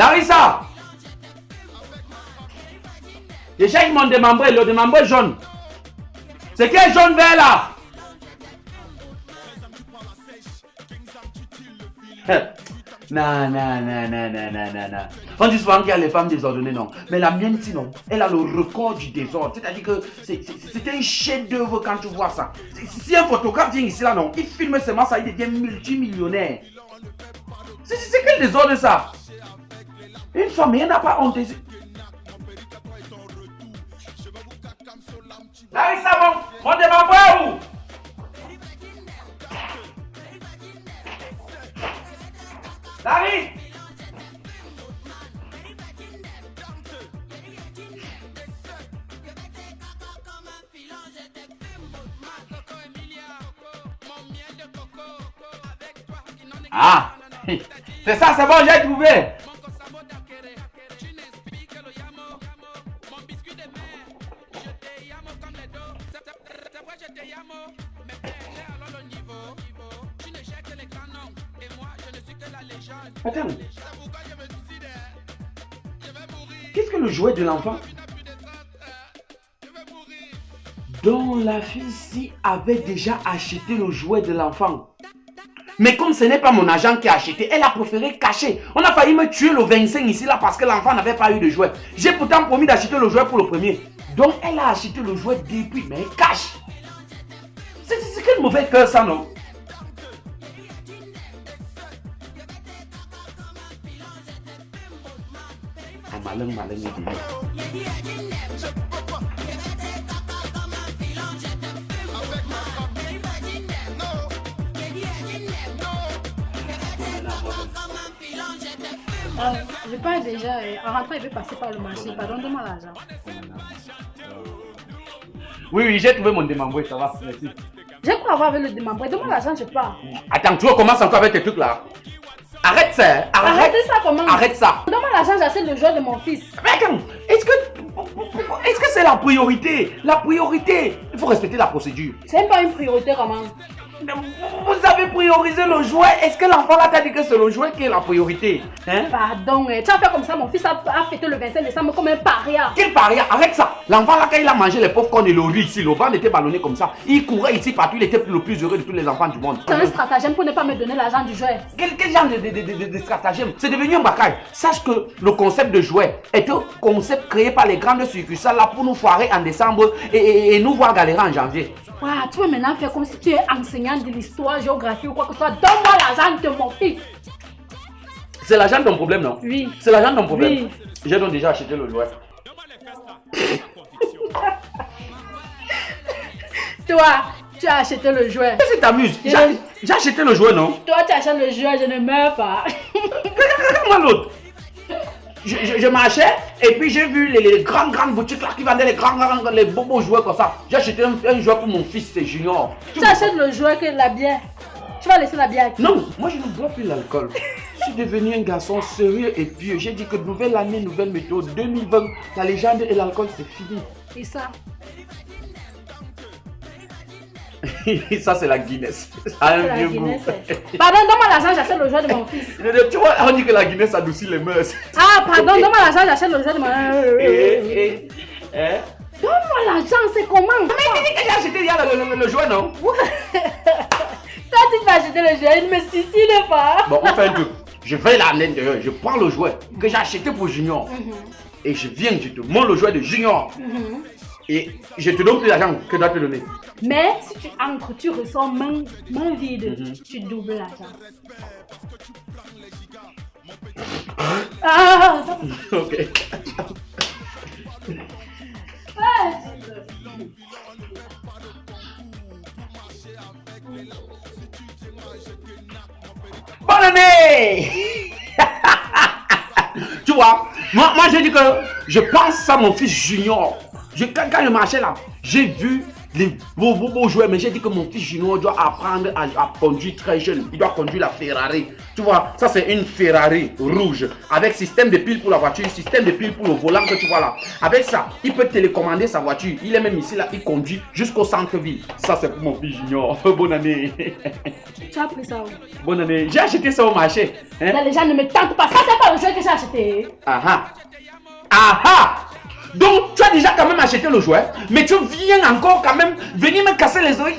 Larissa! Je cherche mon démembré, le démembré jaune. C'est quel jaune vert là? Non. On dit souvent qu'il y a les femmes désordonnées, non. Mais la mienne, sinon, elle a le record du désordre. C'est-à-dire que c'est un chef-d'œuvre quand tu vois ça. Si un photographe vient ici, là, non, il filme seulement ça, il devient multimillionnaire. C'est quel désordre ça? Une femme, elle n'a pas honte. Larissa, mon démembré où? Larry! Ah! C'est ça, c'est bon, j'ai trouvé! Attends. Qu'est-ce que le jouet de l'enfant? Donc la fille-ci avait déjà acheté le jouet de l'enfant. Mais comme ce n'est pas mon agent qui a acheté, elle a préféré cacher. On a failli me tuer le 25 ici là parce que l'enfant n'avait pas eu de jouet. J'ai pourtant promis d'acheter le jouet pour le premier. Donc elle a acheté le jouet depuis, mais elle cache. C'est quel mauvais cœur ça, non? Malin, je pense déjà, en rentrant, il veut passer par le marché. Pardon, donne-moi l'argent. Oui, j'ai trouvé mon démembré, ça va, merci. J'ai quoi avoir avec le démembré? Donne-moi l'argent, je pars. Attends, tu recommences encore avec tes trucs là. Arrête ça, hein. Arrêtez ça comment? Arrête ça. Donne-moi l'argent, j'achète le jouet de mon fils. Mais attends, est-ce que c'est la priorité? La priorité, il faut respecter la procédure. C'est pas une priorité comment? Vous avez priorisé le jouet. Est-ce que l'enfant là t'a dit que c'est le jouet qui est la priorité? Hein? Pardon, tu as fait comme ça, mon fils a fêté le 25 décembre comme un paria. Quel paria? Arrête ça. L'enfant là, quand il a mangé les popcorn et le riz ici, le ventre était ballonné comme ça. Il courait ici partout, il était le plus heureux de tous les enfants du monde. C'est un stratagème pour ne pas me donner l'argent du jouet. Quel genre de stratagème? C'est devenu un bagaille. Sache que le concept de jouet est un concept créé par les grandes succursales là pour nous foirer en décembre et nous voir galérer en janvier. Wow, tu vas maintenant faire comme si tu es enseignant de l'histoire, géographie ou quoi que ce soit. Donne-moi l'argent de mon fils. C'est l'argent de ton problème, non? Oui. C'est l'argent de ton problème? Oui. J'ai donc déjà acheté le jouet. Toi, tu as acheté le jouet. Qu'est-ce que t'amuses? J'ai acheté le jouet, non? Toi, tu achètes le jouet, je ne meurs pas. Regarde-moi l'autre. Je marchais et puis j'ai vu les grandes boutiques là qui vendaient les beaux jouets comme ça. J'ai acheté un jouet pour mon fils, c'est Junior. Tu achètes le jouet que la bière. Tu vas laisser la bière. Non, moi je ne bois plus l'alcool. Je suis devenu un garçon sérieux et pieux. J'ai dit que nouvelle année, nouvelle méthode, 2020, la légende et l'alcool c'est fini. Et ça? Ça c'est la Guinness. Ça a un vieux goût. Pardon, donne-moi l'argent, j'achète le jouet de mon fils. Tu vois, on dit que la Guinness adoucit les mœurs. Ah, pardon, donne-moi l'argent, j'achète le jouet de mon fils. Donne-moi l'argent, c'est comment? Mais tu dis que j'ai acheté hier le jouet, non? Toi, tu vas acheter le jouet, il ne me suicide pas. Bon, on fait un truc. Je vais là à l'intérieur, je prends le jouet que j'ai acheté pour Junior. Et je viens, je te montre le jouet de Junior. Et je te donne plus d'argent que dois te donner. Mais si tu entres, tu ressens main vide, tu doubles l'argent. Ah! Ok. Bonne année! Tu vois, moi j'ai dit que je pense à mon fils Junior. Quand je marchais là, j'ai vu les beaux jouets, mais j'ai dit que mon fils junior doit apprendre à conduire très jeune. Il doit conduire la Ferrari. Tu vois, ça c'est une Ferrari rouge avec système de pile pour la voiture, système de pile pour le volant que tu vois là. Avec ça, il peut télécommander sa voiture. Il est même ici là, il conduit jusqu'au centre-ville. Ça c'est pour mon fils junior. Bonne année. Tu as pris ça où? Bonne année. J'ai acheté ça au marché. Hein? Là, les gens ne me tentent pas. Ça c'est pas le jouet que j'ai acheté. Ah ah. Ah ah. Donc, tu as déjà quand même acheté le jouet, mais tu viens encore quand même venir me casser les oreilles.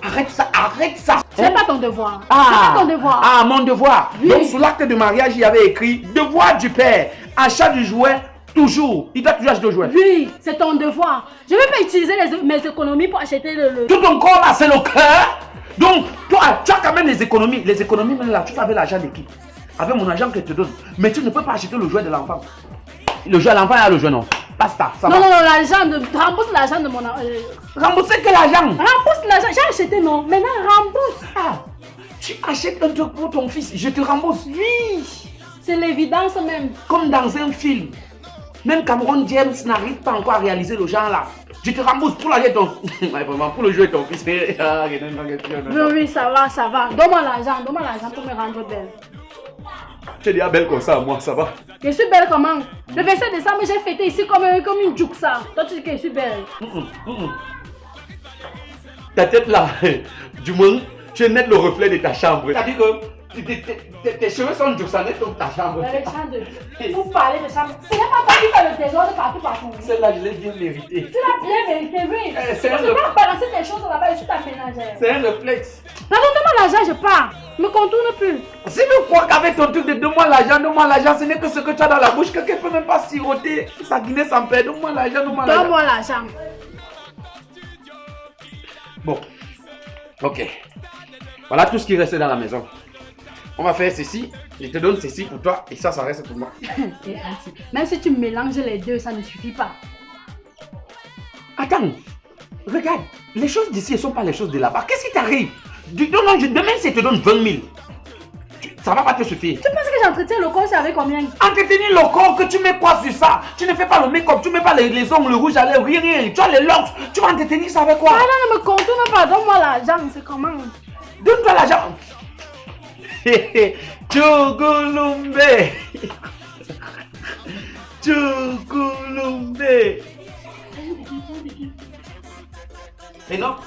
Arrête ça, arrête ça. C'est pas ton devoir. Ah, c'est pas ton devoir. Ah, mon devoir. Oui. Donc, sous l'acte de mariage, il y avait écrit devoir du père. Achat du jouet, toujours. Il doit toujours acheter le jouet. Oui, c'est ton devoir. Je ne vais pas utiliser mes économies pour acheter le... Tout ton corps là, c'est le cœur. Donc, toi, tu as quand même les économies. Les économies, même là, tu fais avec l'argent de qui? Avec mon argent que je te donne. Mais tu ne peux pas acheter le jouet de l'enfant. Le jouet à l'enfant, il y a le jouet, non. Basta, ça Non, va. non, non, l'argent de... Rembourse l'argent de mon... Rembourser quel argent? Rembourse l'argent. J'ai acheté, non. Maintenant, rembourse. Ah, tu achètes un truc pour ton fils, je te rembourse. Oui, c'est l'évidence même. Comme dans un film. Même Cameron James n'arrive pas encore à réaliser le genre là. Je te rembourse pour la ton... Vraiment, pour le jouer ton fils. Oui, oui, ça va, ça va. Donne-moi l'argent pour me rendre belle. Tu es déjà belle comme ça, moi, ça va. Je suis belle comment? Le 27 décembre, j'ai fêté ici comme une juxa. Toi, tu dis que je suis belle. Ta tête là, du moins, tu es net le reflet de ta chambre. C'est-à-dire que tes cheveux sont du sang net dans ta chambre. Vous parlez de chambre. Ce n'est pas toi qui fais le désordre partout. Celle-là, je l'ai bien méritée. Tu l'as bien mérité, oui. C'est Tu ne peux pas balancer tes choses là-bas, je suis ta ménagère. C'est un réflexe. Non, donne-moi l'argent, je pars. Ne me contourne plus. Si tu crois qu'avec ton truc de donne-moi l'argent, ce n'est que ce que tu as dans la bouche, quelqu'un ne peut même pas siroter sa Guinée sans paix. Donne-moi l'argent, Donne-moi l'argent. Bon, ok. Voilà tout ce qui reste dans la maison. On va faire ceci, je te donne ceci pour toi et ça reste pour moi. Même si tu mélanges les deux, ça ne suffit pas. Attends, regarde, les choses d'ici ne sont pas les choses de là-bas. Qu'est-ce qui t'arrive? Demain, si je te donne 20 000, ça va pas te suffire. Tu penses que j'entretiens le corps, c'est avec combien? Entretenir le corps, que tu mets quoi sur ça? Tu ne fais pas le make-up, tu ne mets pas les ongles rouges à lèvres, rien. Tu as les locks, tu vas entretenir ça avec quoi? Ah non, ne me contourne pas, donne-moi l'argent, c'est comment? Donne-toi l'argent. Tchougoulumbe. Tchougoulumbe. Enoch.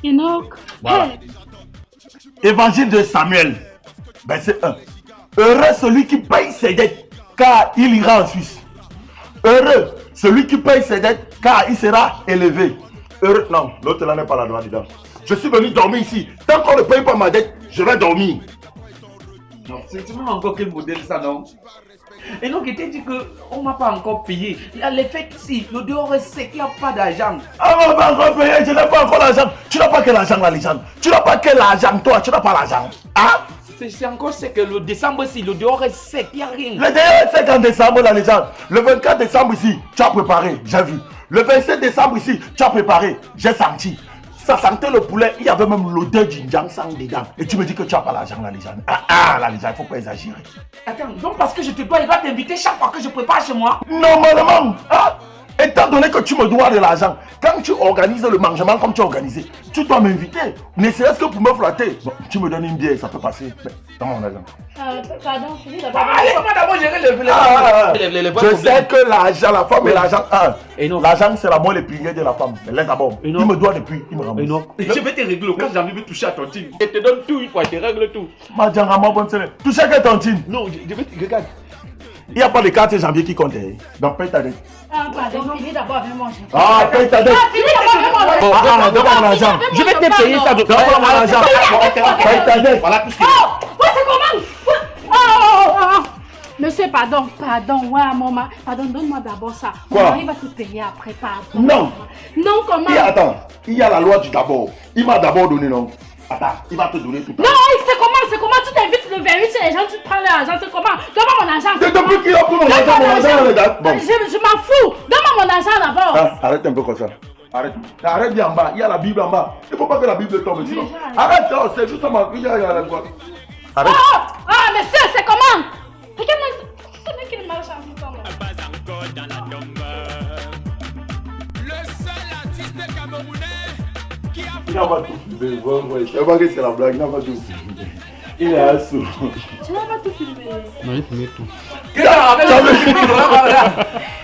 Enoch. Voilà. Hey. Évangile de Samuel, verset 1. Heureux celui qui paye ses dettes, car il ira en Suisse. Heureux celui qui paye ses dettes, car il sera élevé. Heureux. Non, l'autre là n'est pas là dedans. Je suis venu dormir ici. Tant qu'on ne paye pas ma dette, je vais dormir. Non, c'est même encore quel modèle ça, non? Et donc, il t'a dit qu'on ne m'a pas encore payé. Là, les fêtes ici, le dehors est sec, il n'y a pas d'argent. Ah, on va encore payer, je n'ai pas encore l'argent. Tu n'as pas quel argent là, les gens? Tu n'as pas quel argent, toi? Tu n'as pas l'argent. Hein? C'est encore sec, le décembre ici, le dehors est sec, il n'y a rien. Le dehors est sec en décembre là, les gens. Le 24 décembre ici, tu as préparé, j'ai vu. Le 27 décembre ici, tu as préparé, j'ai senti. Ça sentait le poulet, il y avait même l'odeur du sang dedans. Et tu me dis que tu n'as pas l'argent là, les gens. Ah, là, les gens, il ne faut pas exagérer. Attends, donc parce que je te dois, il va t'inviter chaque fois que je prépare chez moi. Normalement, hein? Étant donné que tu me dois de l'argent, quand tu organises le mangement comme tu as organisé, tu dois m'inviter. Ne serait-ce que pour me flatter. Bon, tu me donnes une bière, ça peut passer. Mais dans mon argent. Pardon, finis d'abord. Laisse-moi d'abord gérer les Je sais que l'argent, la femme et l'argent, Et non. l'argent c'est la moelle épinière de la femme. Mais laisse d'abord. Et Il non. me doit depuis, il me rembourse. Non. Je vais te régler quand j'ai envie de toucher à ton team. Je te donne tout une fois, je te règle tout. Madjanga, bonne semaine. Tu sais que tantine, Non, je vais te regarder. il n'y a pas de 4 janvier qui compte. Hein. Donc paye ta dette. Ah, pardon, finis d'abord avec moi. Ah, paye ta dette. Finis d'abord avec moi. Donne-moi mon argent. Je vais te payer ça. Donne-moi mon argent. Paye ta dette. Voilà tout ce que... Oh, ouais, c'est comment? Oh. Monsieur, pardon, ouais, maman. Pardon, donne-moi d'abord ça. Quoi? Mon mari va te payer après, pardon. Non. Non, comment? Attends, il y a la loi du d'abord. Il m'a d'abord donné, non? Attends, il va te donner tout. Non, c'est comment? Tu t'invites le 28 chez les gens, tu te prends leur argent, c'est comment? Donne-moi mon argent. C'est depuis qu'il a pris mon argent, les gars. Bon. Je m'en fous. Donne-moi mon argent d'abord. Ah, arrête un peu comme ça. Arrête bien en bas. Il y a la Bible en bas. Il ne faut pas que la Bible tombe. Sinon. Arrête, c'est juste ça. Il y a la loi. Arrête. Ah, monsieur, c'est comment? Regarde-moi. connais qu'il marche en ce temps-là. Pas encore dans la tombe. Le seul artiste camerounais qui a Il n'a pas tout filmé. Ouais, c'est pas que c'est la blague, il n'a pas tout filmé. Il est assaut. Tu n'as pas tout filmé. Non, il filmait tout.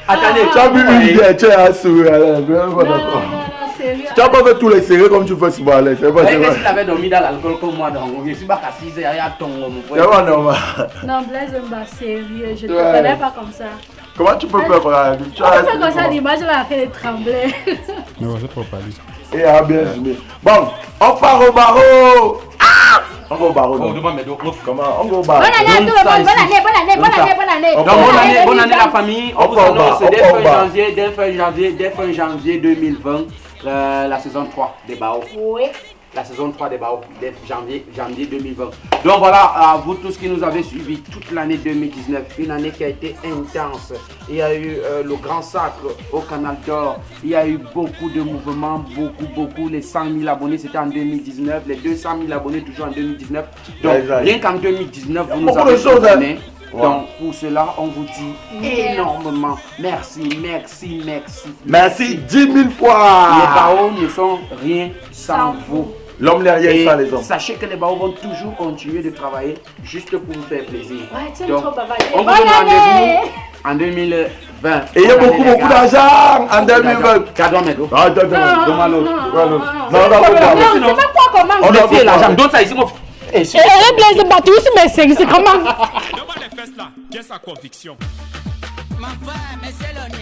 Attendez, Tu as vu une idée, tu es assaut. Non, sérieux. Tu n'as pas fait tous les séries comme tu fais souvent. C'est pas si tu avais dormi dans l'alcool comme moi, donc je suis pas qu'à 6 heures, il y a ton mon frère. pas normal. Non, Blaise Mba, sérieux, je ne te Ouais. connais pas comme ça. Comment tu peux faire tu On fait comme ça, l'image là, elle tremblait. Mais ouais, c'est trop parler. Et ah, bien joué. Bon, on part au barreau. On va au barreau. Oh, non? demande mes dos. Comment? On va au barreau. Bonne année à tout le monde, bonne année, bonne année, bonne année, bonne année. Donc, bonne année la famille. On vous Encore bas, annonce dès encore bas. fin janvier 2020, la saison 3 des Bao. Oui. La saison 3 des Bao, dès janvier 2020. Donc voilà, à vous tous qui nous avez suivis toute l'année 2019, une année qui a été intense. Il y a eu le grand sacre au Canal d'Or. Il y a eu beaucoup de mouvements, beaucoup. Les 100 000 abonnés, c'était en 2019. Les 200 000 abonnés, toujours en 2019. Donc, rien qu'en 2019, vous nous Beaucoup avez de choses, soutenus. Ouais. Donc, pour cela, on vous dit énormément merci. Merci 10 000 Les fois. Bao ne sont rien sans vous. L'homme derrière Et ça, les hommes. sachez que les Bao vont toujours continuer de travailler juste pour vous faire plaisir. Ouais, tu aimes Donc, trop bavarder. on vous Bonne donne année. rendez-vous en 2020. Et il y a Bonne année, beaucoup les gars. d'argent en 2020. Cadeau, mes dos. Ah, attends, Non, demande l'autre. non, Non, c'est non. pas quoi comment. On doit Fais l'argent, parler. donne ça ici, mon Eh, Blaise Mba, tu aussi me sais, c'est comment? Devant les fesses là, qui a sa conviction. Ma femme, c'est l'honneur.